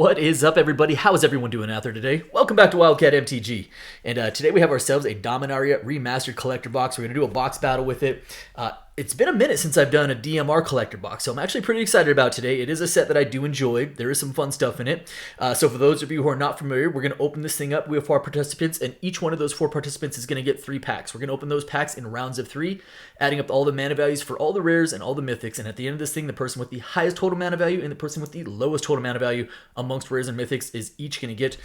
What is up, everybody? How is everyone doing out there today? Welcome back to Wildcat MTG. And today we have ourselves a Dominaria Remastered Collector box. We're going to do a box battle with it. It's been a minute since I've done a DMR Collector box, so I'm actually pretty excited about today. It is a set that I do enjoy. There is some fun stuff in it. So for those of you who are not familiar, we're going to open this thing up. We have 4 participants, and each one of those 4 participants is going to get 3 packs. We're going to open those packs in rounds of 3, adding up all the mana values for all the rares and all the mythics. And at the end of this thing, the person with the highest total mana value and the person with the lowest total mana value amongst rares and mythics is each going to get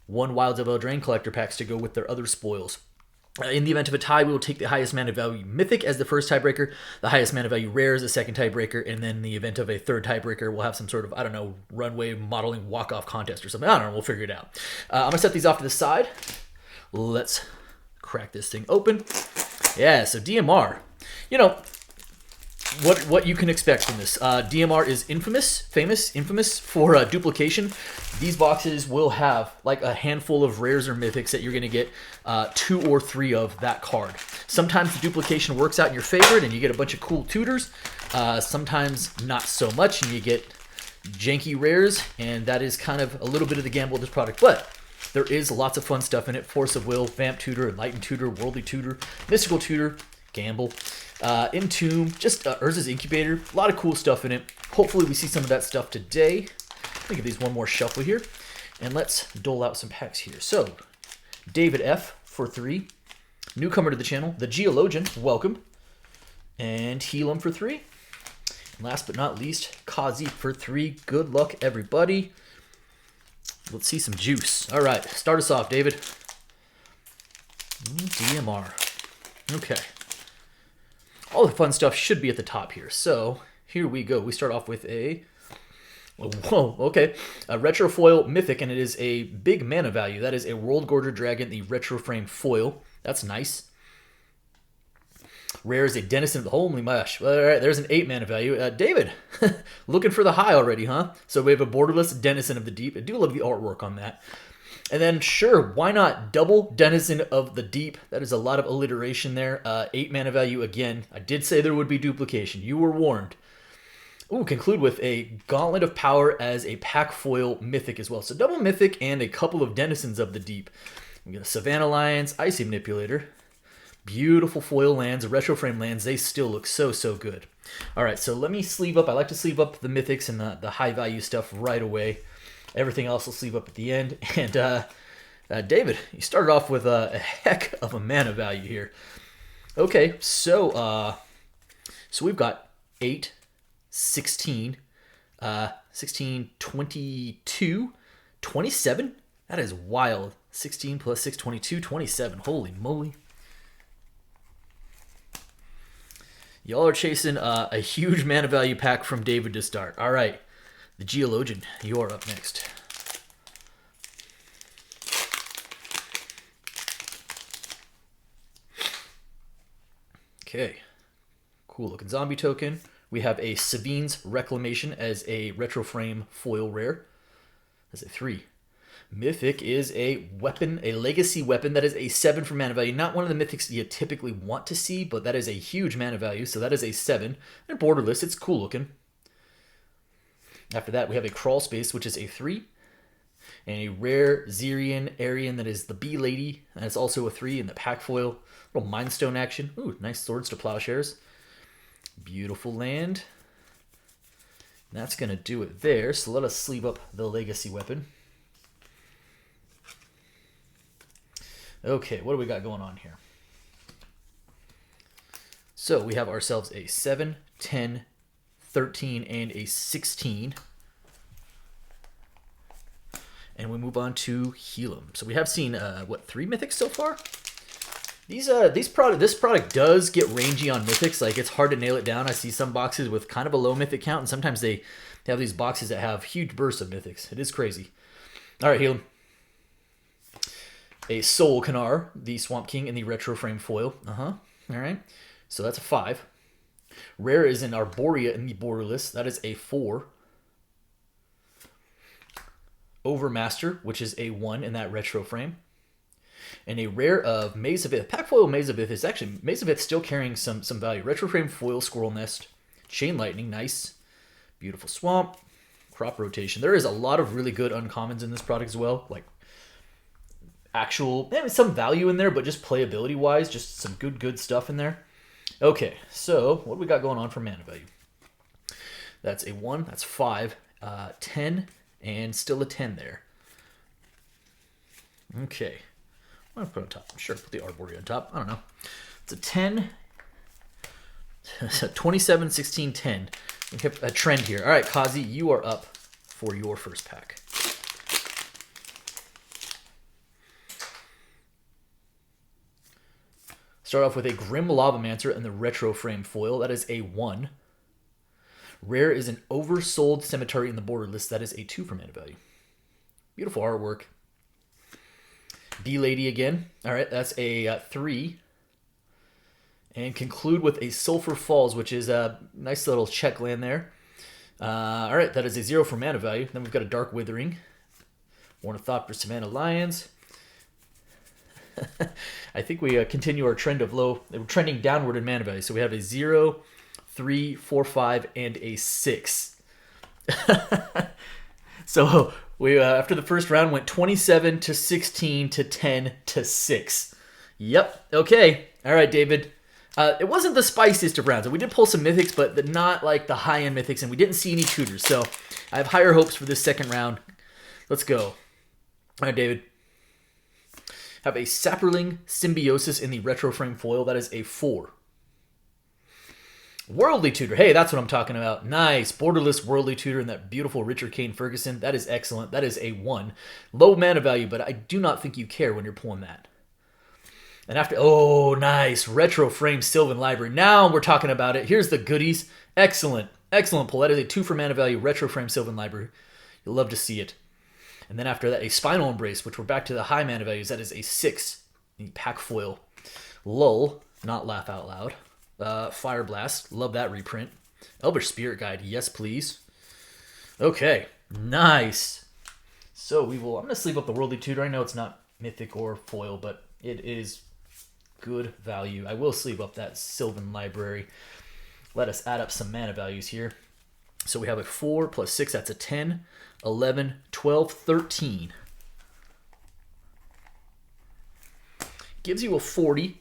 1 Wilds of Eldraine collector packs to go with their other spoils. In the event of a tie, we will take the highest mana value mythic as the first tiebreaker, the highest mana value rare as the second tiebreaker, and then in the event of a third tiebreaker, we'll have some sort of, I don't know, runway modeling walk-off contest or something. I don't know, we'll figure it out. I'm going to set these off to the side. Let's crack this thing open. Yeah, so DMR. You know, what you can expect from this. DMR is infamous for duplication. These boxes will have like a handful of rares or mythics that you're going to get 2 or 3 of that card. Sometimes the duplication works out in your favor and you get a bunch of cool tutors. Sometimes not so much and you get janky rares, and that is kind of a little bit of the gamble of this product. But there is lots of fun stuff in it. Force of Will, Vamp Tutor, Enlightened Tutor, Worldly Tutor, Mystical Tutor, Gamble, Entomb, just Urza's Incubator. A lot of cool stuff in it. Hopefully we see some of that stuff today. Let me give these one more shuffle here, and let's dole out some packs here. So, David F. for 3. Newcomer to the channel, the Geologian, welcome. And Helm for 3. And last but not least, Kazy for 3. Good luck, everybody. Let's see some juice. All right, start us off, David. DMR. Okay. All the fun stuff should be at the top here. So here we go. We start off with a, whoa, okay, a retro foil mythic, and it is a big mana value. That is a World Gorger Dragon, the retro frame foil. That's nice. Rare is a Denizen of the Holy Mush. All right, there's an 8 mana value. David, looking for the high already, huh? So we have a borderless Denizen of the Deep. I do love the artwork on that. And then, sure, why not double Denizen of the Deep? That is a lot of alliteration there. 8 mana value again. I did say there would be duplication. You were warned. Ooh, conclude with a Gauntlet of Power as a pack foil mythic as well. So double mythic and a couple of Denizens of the Deep. We got a Savannah Lions, Icy Manipulator. Beautiful foil lands, retro frame lands. They still look so, so good. All right, so let me sleeve up. I like to sleeve up the mythics and the high value stuff right away. Everything else will sleeve up at the end. And David, you started off with a heck of a mana value here. Okay, so we've got 8, 16, 16, 22, 27. That is wild. 16 plus 6, 22, 27. Holy moly. Y'all are chasing a huge mana value pack from David to start. All right. The Geologian, you're up next. Okay. Cool looking zombie token. We have a Sabine's Reclamation as a retro frame foil rare. That's a 3. Mythic is a weapon, a legacy weapon that is a 7 for mana value. Not one of the mythics you typically want to see, but that is a huge mana value, so that is a 7. And borderless, it's cool looking. After that, we have a Crawl Space, which is a 3. And a rare Xerian Aryan that is the Bee Lady. That's also a 3 in the pack foil. Little Mind Stone action. Ooh, nice Swords to Plowshares. Beautiful land. And that's going to do it there. So let us sleeve up the legacy weapon. Okay, what do we got going on here? So we have ourselves a 7, 10, 13, and a 16. And we move on to Helm. So we have seen, 3 mythics so far? This product does get rangy on mythics. Like, it's hard to nail it down. I see some boxes with kind of a low mythic count, and sometimes they have these boxes that have huge bursts of mythics. It is crazy. All right, Helm. A Soul Canar, the Swamp King in the retro frame foil. All right. So that's a 5. Rare is an Arborea in the borderless. That is a 4. Overmaster, which is a 1 in that retro frame. And a rare of Maze of Ith. Pack foil Maze of Ith is actually, Maze of Ith still carrying some value. Retro frame foil Squirrel Nest. Chain Lightning, nice. Beautiful Swamp. crop rotation. There is a lot of really good uncommons in this product as well, like actual, some value in there, but just playability wise, just some good stuff in there. Okay, so what do we got going on for mana value? That's a 1, that's 5, 10, and still a 10 there. Okay, I'm gonna put it on top. Sure, put the Arboreal on top. I don't know. It's a 10, 27, 16, 10. We have a trend here. All right, Kazy, you are up for your first pack. Start off with a Grim Lavamancer and the Retro Frame foil. That is a 1. Rare is an Oversold Cemetery in the borderless. That is a 2 for mana value. Beautiful artwork. B-Lady again. All right, that's a 3. And conclude with a Sulphur Falls, which is a nice little check land there. All right, that is a 0 for mana value. Then we've got a Dark Withering. Ornithopter Savannah Lions. I think we continue our trend of low. We're trending downward in mana value. So we have a 0, 3, 4, 5, and a 6. So we after the first round went 27 to 16 to 10 to 6. Yep. Okay. All right, David. It wasn't the spiciest of rounds. We did pull some mythics, but not like the high-end mythics, and we didn't see any tutors. So I have higher hopes for this second round. Let's go. All right, David. Have a Saproling Symbiosis in the Retro Frame foil. That is a 4. Worldly Tutor. Hey, that's what I'm talking about. Nice. Borderless Worldly Tutor in that beautiful Richard Kane Ferguson. That is excellent. That is a 1. Low mana value, but I do not think you care when you're pulling that. And after, oh, nice. Retro Frame Sylvan Library. Now we're talking about it. Here's the goodies. Excellent. Excellent pull. That is a 2 for mana value. Retro Frame Sylvan Library. You'll love to see it. And then after that, a Spinal Embrace, which we're back to the high mana values. That is a 6. The pack foil. Lull, not laugh out loud. Fire Blast, love that reprint. Elvish Spirit Guide, yes please. Okay, nice. So I'm going to sleeve up the Worldly Tutor. I know it's not mythic or foil, but it is good value. I will sleeve up that Sylvan Library. Let us add up some mana values here. So we have a 4 plus 6, that's a 10, 11, 12, 13. Gives you a 40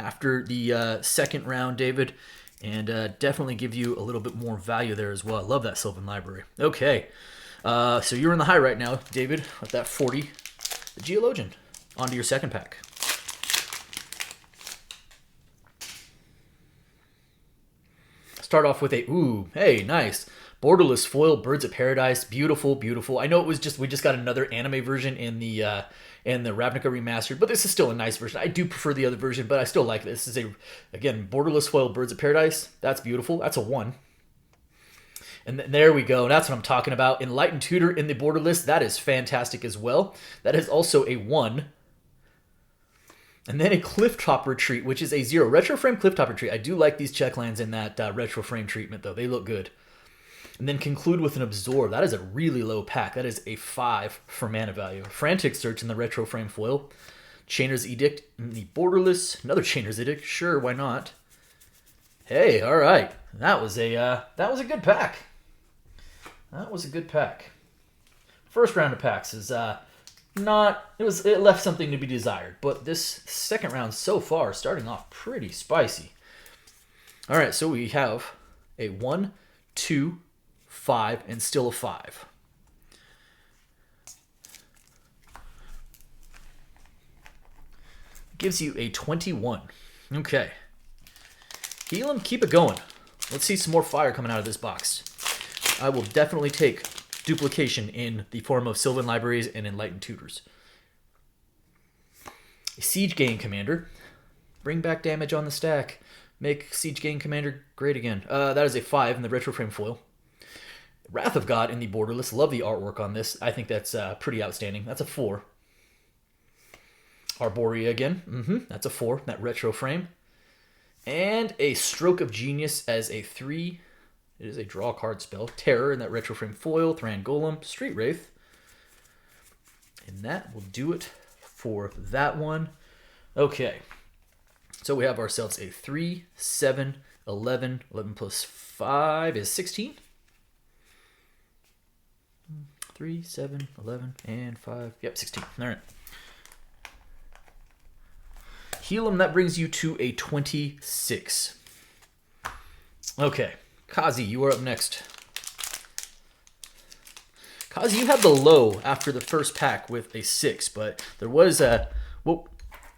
after the second round, David, and definitely give you a little bit more value there as well. I love that Sylvan Library. Okay, so you're in the high right now, David, with that 40. The Geologian, onto your second pack. Start off with a, ooh, hey, nice. Borderless foil, Birds of Paradise, beautiful, beautiful. I know it was just, we just got another anime version in the Ravnica Remastered, but this is still a nice version. I do prefer the other version, but I still like this. This is a, again, Borderless foil, Birds of Paradise. That's beautiful. That's a 1. And there we go. That's what I'm talking about. Enlightened Tutor in the Borderless. That is fantastic as well. That is also a 1. And then a Clifftop Retreat, which is a 0. Retro Frame Clifftop Retreat. I do like these checklands in that Retro Frame treatment, though. They look good. And then conclude with an Absorb. That is a really low pack. That is a 5 for mana value. Frantic Search in the Retro Frame foil. Chainer's Edict in the Borderless. Another Chainer's Edict. Sure, why not? Hey, all right. That was a good pack. That was a good pack. First round of packs is it left something to be desired, but this second round so far starting off pretty spicy. All right, so we have a 1, 2, 5, and still a 5. Gives you a 21. Okay. Helm, keep it going. Let's see some more fire coming out of this box. I will definitely take duplication in the form of Sylvan Libraries and Enlightened Tutors. A Siege Gaian Commander. Bring back damage on the stack. Make Siege Gaian Commander great again. That is a 5 in the Retro Frame foil. Wrath of God in the Borderless. Love the artwork on this. I think that's pretty outstanding. That's a 4. Arborea again. That's a 4. That Retro Frame. And a Stroke of Genius as a 3. It is a draw card spell. Terror in that Retro Frame foil. Thran Golem. Street Wraith. And that will do it for that one. Okay. So we have ourselves a 3, 7, 11. 11 plus 5 is 16. 3, 7, 11, and 5. Yep, 16. All right. Helm, that brings you to a 26. Okay. Kazy, you are up next. Kazy, you had the low after the first pack with a 6, but there was a... Whoa,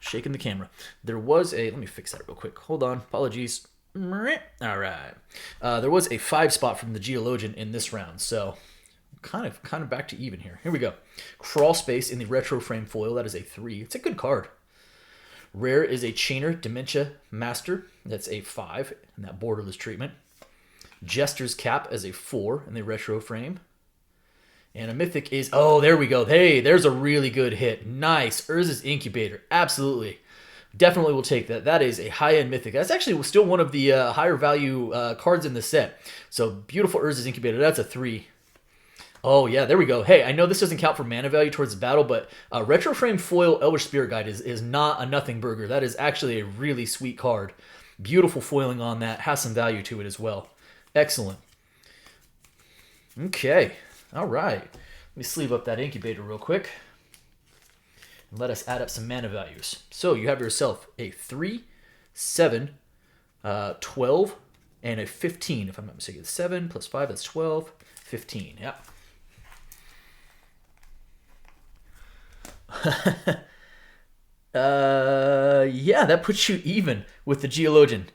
shaking the camera. There was a... Let me fix that real quick. Hold on. Apologies. All right. There was a 5 spot from the Geologian in this round, so kind of back to even here. Here we go. Crawl Space in the Retro Frame foil. That is a 3. It's a good card. Rare is a Chainer Dementia Master. That's a 5 in that borderless treatment. Jester's Cap as a 4 in the Retro Frame. And a Mythic is... Oh, there we go. Hey, there's a really good hit. Nice. Urza's Incubator. Absolutely. Definitely will take that. That is a high-end Mythic. That's actually still one of the higher value cards in the set. So, beautiful Urza's Incubator. That's a 3. Oh, yeah, there we go. Hey, I know this doesn't count for mana value towards the battle, but Retro Frame Foil Elvish Spirit Guide is not a nothing burger. That is actually a really sweet card. Beautiful foiling on that. Has some value to it as well. Excellent. Okay. All right. Let me sleeve up that Incubator real quick. And let us add up some mana values. So you have yourself a 3, 7, 12, and a 15. If I'm not mistaken, 7 plus 5, that's 12, 15. Yeah. Yeah, that puts you even with the Geologian.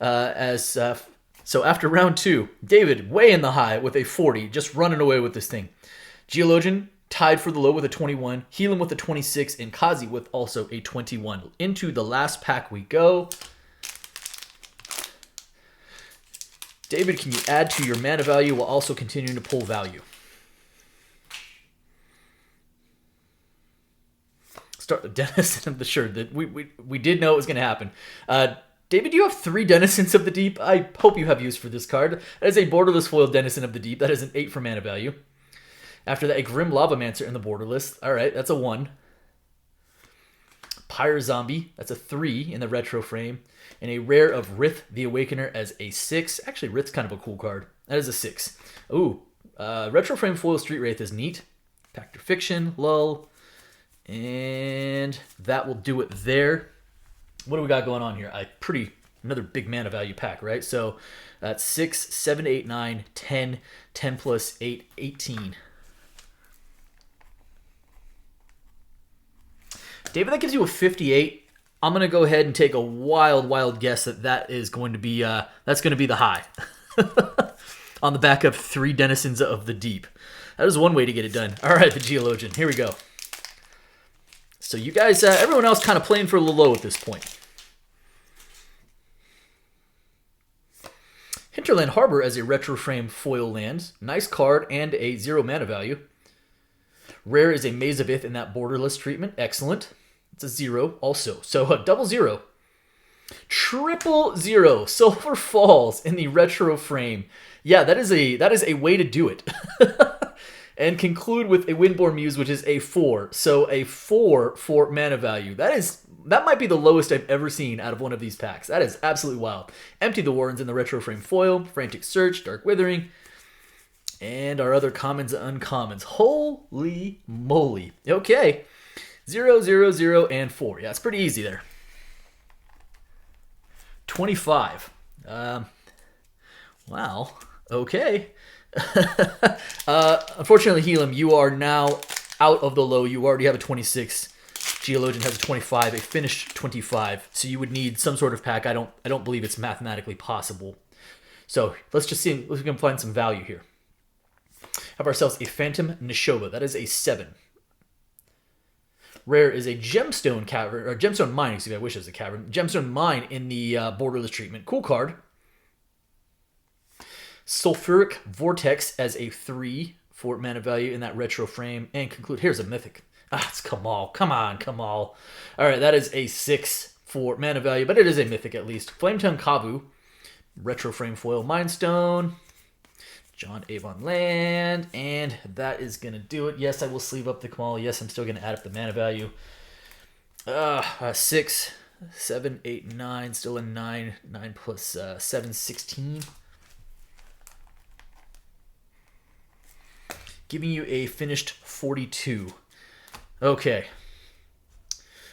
So after round 2, David way in the high with a 40, just running away with this thing. Geologian tied for the low with a 21, Helm with a 26, and Kazy with also a 21. Into the last pack we go. David, can you add to your mana value while also continuing to pull value? Start the Denizen of the Sure. We did know it was going to happen. David, you have 3 Denizens of the Deep. I hope you have use for this card. That is a borderless foil Denizen of the Deep. That is an 8 for mana value. After that, a Grim Lavamancer in the borderless. All right, that's a 1. Pyre Zombie. That's a 3 in the retro frame. And a rare of Rith the Awakener as a 6. Actually, Rith's kind of a cool card. That is a 6. Ooh, retro frame foil Street Wraith is neat. Pact of Fiction, lull. And that will do it there. What do we got going on here? Another big mana value pack, right? So that's 6, 7, 8, 9, 10, 10 plus 8, 18. David, that gives you a 58. I'm going to go ahead and take a wild guess that is going to be that's going to be the high. On the back of 3 Denizens of the Deep. That is one way to get it done. All right, the Geologian. Here we go. So you guys, everyone else kind of playing for a little low at this point. Hinterland Harbor as a retro frame foil land. Nice card and a 0 mana value. Rare is a Maze of Ith in that borderless treatment. Excellent. It's a 0 also. So a double 0. Triple 0. Sulfur Falls in the retro frame. Yeah, that is a way to do it. And conclude with a Windborne Muse, which is a 4. So a 4 for mana value. That might be the lowest I've ever seen out of one of these packs. That is absolutely wild. Empty the Warrens in the retro frame foil. Frantic Search, Dark Withering. And our other commons and uncommons. Holy moly. Okay. 0, 0, 0, and 4. Yeah, it's pretty easy there. 25. Wow. Okay. Unfortunately, Helm, you are now out of the low. You already have a 26. Geologian has a 25, a finished 25. So you would need some sort of pack. I don't believe it's mathematically possible. So let's just see if we can find some value here. Have ourselves a Phantom Nishoba. That is a 7. Rare is a Gemstone Cavern, or Gemstone Mine, excuse me, I wish it was a cavern. Gemstone Mine in the borderless treatment. Cool card. Sulfuric Vortex as a 3 for mana value in that retro frame. And conclude, here's a Mythic. It's Kamal. Come on. All right, that is a 6 for mana value, but it is a Mythic at least. Flametongue Kavu, retro frame foil Mindstone. John Avon Land, and that is going to do it. Yes, I will sleeve up the Kamal. Yes, I'm still going to add up the mana value. 6, 7, 8, 9, still a 9. 9 plus 7, 16. giving you a finished 42. Okay.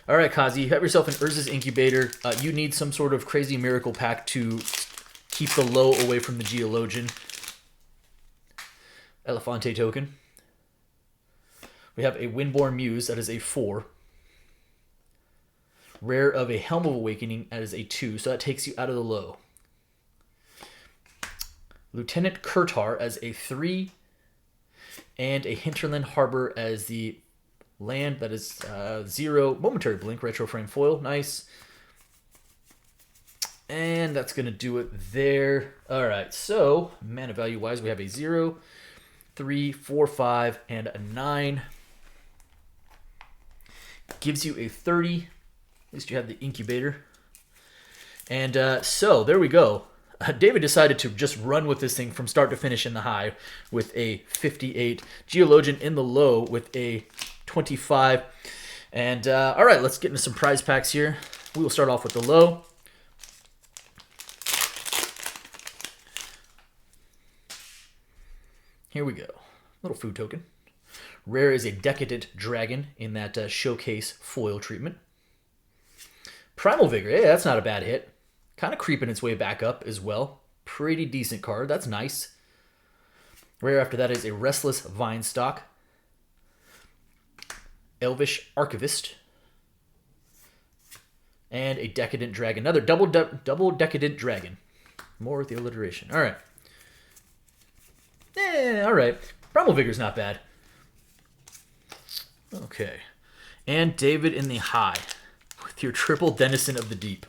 All right, Kazy, you have yourself an Urza's Incubator. You need some sort of crazy miracle pack to keep the low away from the Geologian. Elefante token. We have a Windborn Muse, that is a 4. Rare of a Helm of Awakening, that is a 2, so that takes you out of the low. Lieutenant Kurtar as a 3. And a Hinterland Harbor as the land, that is 0. Momentary Blink, Retro Frame Foil, nice. And that's going to do it there. All right, so mana value-wise, we have a 0, 3, 4, 5, and a 9. Gives you a 30. At least you have the Incubator. And so there we go. David decided to just run with this thing from start to finish in the high with a 58. Geologian in the low with a 25. And all right, let's get into some prize packs here. We will start off with the low. Here we go. Little food token. Rare is a Decadent Dragon in that showcase foil treatment. Primal Vigor, hey, that's not a bad hit. Kind of creeping its way back up as well. Pretty decent card, that's nice. Rare after that is a Restless Vinestalk. Elvish Archivist. And a Decadent Dragon. Another double Decadent Dragon. More with the alliteration. All right. All right. Primal Vigor's not bad. Okay. And David in the high with your triple Denizen of the Deep.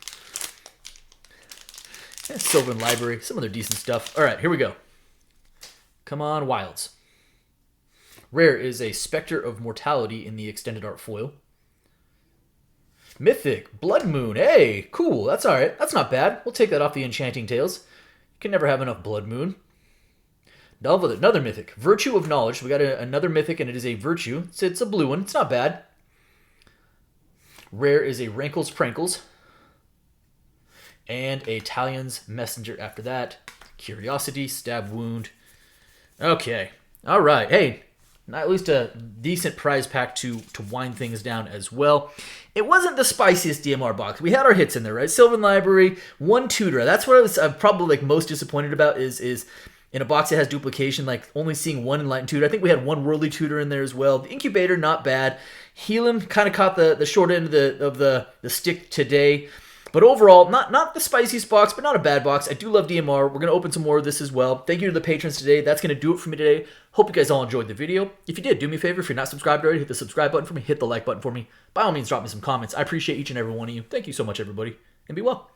And Sylvan Library, some other decent stuff. All right, here we go. Come on, Wilds. Rare is a Spectre of Mortality in the extended art foil. Mythic, Blood Moon. Hey, cool. That's all right. That's not bad. We'll take that off the Enchanting Tales. You can never have enough Blood Moon. Another Mythic, Virtue of Knowledge. We got another Mythic, and it is a Virtue. It's a blue one. It's not bad. Rare is a Rankles Prankles. And a Talion's Messenger after that. Curiosity, Stab Wound. Okay. All right. Hey, at least a decent prize pack to wind things down as well. It wasn't the spiciest DMR box. We had our hits in there, right? Sylvan Library, 1 tutor. That's what I was probably most disappointed about is in a box that has duplication, like only seeing 1 Enlightened Tutor. I think we had 1 Worldly Tutor in there as well. The Incubator, not bad. Helm kind of caught the short end of the stick today. But overall, not the spiciest box, but not a bad box. I do love DMR. We're going to open some more of this as well. Thank you to the patrons today. That's going to do it for me today. Hope you guys all enjoyed the video. If you did, do me a favor. If you're not subscribed already, hit the subscribe button for me. Hit the like button for me. By all means, drop me some comments. I appreciate each and every one of you. Thank you so much, everybody. And be well.